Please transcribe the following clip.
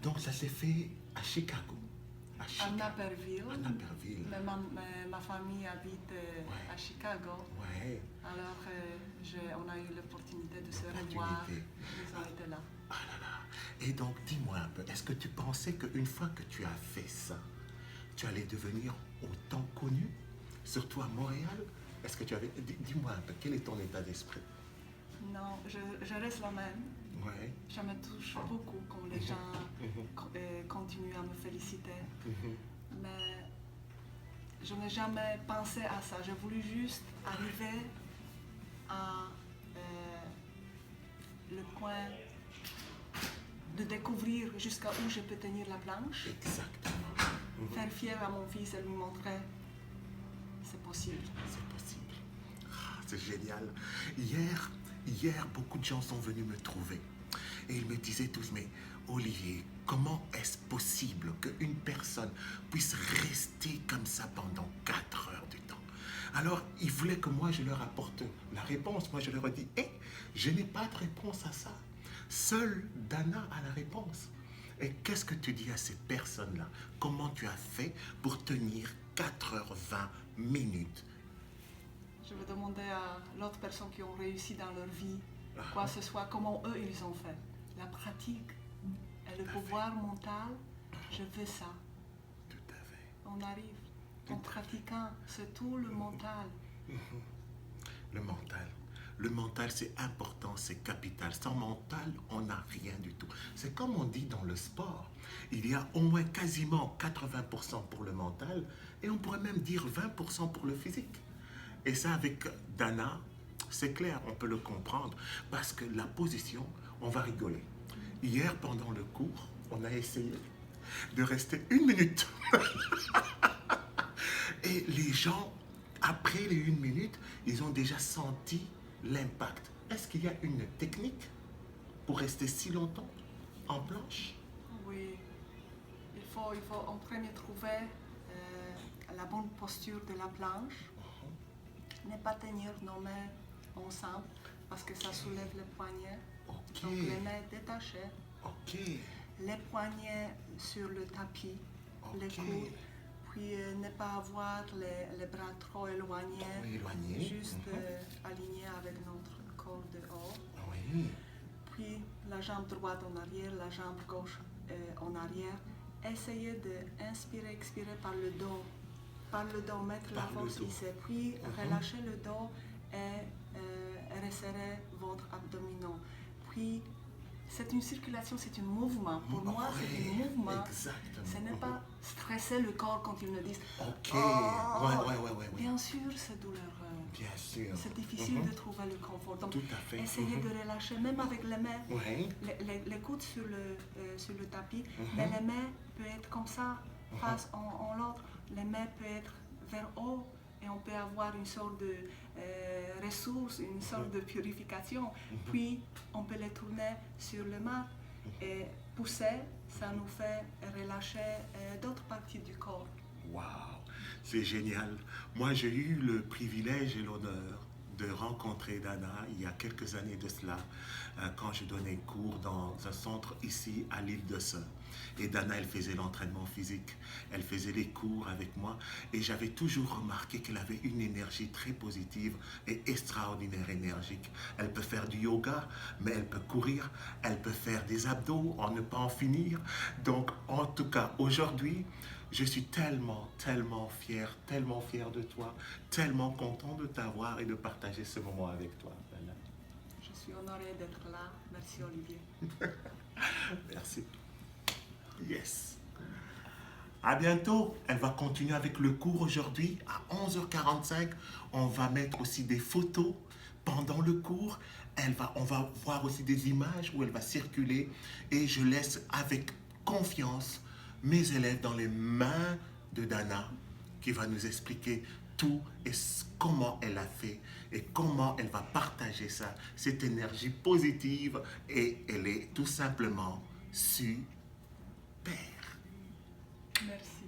Donc ça s'est fait à Chicago. À À Chicago. Naperville. À Naperville. Mais ma famille habite Ouais. à Chicago. Ouais. Alors, on a eu l'opportunité de se revoir. Ils ont été là. Ah là là. Et donc, dis-moi un peu, est-ce que tu pensais qu'une fois que tu as fait ça, tu allais devenir autant connu, surtout à Montréal? Est-ce que tu avais... Dis-moi un peu, quel est ton état d'esprit? Non, je reste la même. Ouais. Ça me touche beaucoup quand les gens continuent à me féliciter. Mais je n'ai jamais pensé à ça. J'ai voulu juste arriver à le point de découvrir jusqu'à où je peux tenir la planche. Exactement. Faire fier à mon fils et lui montrer c'est possible. C'est possible. Ah, c'est génial. Hier, beaucoup de gens sont venus me trouver. Et ils me disaient tous, mais Olivier, comment est-ce possible qu'une personne puisse rester comme ça pendant 4 heures du temps? Alors, ils voulaient que moi, je leur apporte la réponse. Moi, je leur ai dit, je n'ai pas de réponse à ça. Seule Dana a la réponse. Et qu'est-ce que tu dis à ces personnes-là? Comment tu as fait pour tenir 4h20 Je vais demander à l'autre personne qui ont réussi dans leur vie, quoi que ce soit, comment eux ils ont fait. La pratique et le pouvoir mental, je veux ça. Tout à fait. On arrive en pratiquant, c'est tout le mental. Le mental. Le mental, c'est important, c'est capital. Sans mental, on n'a rien du tout. C'est comme on dit dans le sport. Il y a au moins quasiment 80% pour le mental et on pourrait même dire 20% pour le physique. Et ça, avec Dana, c'est clair, on peut le comprendre. Parce que la position, on va rigoler. Hier, pendant le cours, on a essayé de rester 1 minute. Et les gens, après les 1 minute, ils ont déjà senti l'impact. Est-ce qu'il y a une technique pour rester si longtemps en planche? Oui, il faut en premier trouver la bonne posture de la planche. Ne pas tenir nos mains ensemble parce que ça soulève les poignets. Ok. Donc les mains détachées, Ok. les poignets sur le tapis, les Ok. coudes, puis ne pas avoir les bras trop éloignés, Trop éloignés. juste alignés avec notre corps de haut. Oui. Puis la jambe droite en arrière, la jambe gauche en arrière. Essayez d'inspirer, expirer par le dos. Par le dos, mettre la force ici. Puis relâchez le dos et resserrez votre abdomen. Puis c'est une circulation, c'est un mouvement. Pour moi, c'est un mouvement. Exactement. Ce n'est pas stresser le corps quand ils me disent Ok. Oh, Ouais. Bien sûr, c'est douloureux. Bien sûr. C'est difficile de trouver le confort. Donc, tout à fait. essayez de relâcher, même avec les mains. Oui. Les coudes sur le tapis, mais les mains peuvent être comme ça, face en l'autre. Les mains peuvent être vers haut et on peut avoir une sorte de ressource, une sorte de purification. Puis, on peut les tourner sur le mat et pousser, ça nous fait relâcher d'autres parties du corps. Waouh, c'est génial. Moi, j'ai eu le privilège et l'honneur de rencontrer Dana il y a quelques années de cela, quand je donnais cours dans un centre ici à l'île de Sœur. Et Dana, elle faisait l'entraînement physique, elle faisait les cours avec moi et j'avais toujours remarqué qu'elle avait une énergie très positive et extraordinaire énergique. Elle peut faire du yoga, mais elle peut courir, elle peut faire des abdos, on ne peut en finir. Donc, en tout cas, aujourd'hui, je suis tellement fier de toi, tellement content de t'avoir et de partager ce moment avec toi, Dana. Je suis honorée d'être là. Merci, Olivier. Merci. Yes. À bientôt. Elle va continuer avec le cours aujourd'hui à 11h45. On va mettre aussi des photos pendant le cours. On va voir aussi des images où elle va circuler et je laisse avec confiance mes élèves dans les mains de Dana qui va nous expliquer tout et comment elle a fait et comment elle va partager ça, cette énergie positive et elle est tout simplement super. Merci.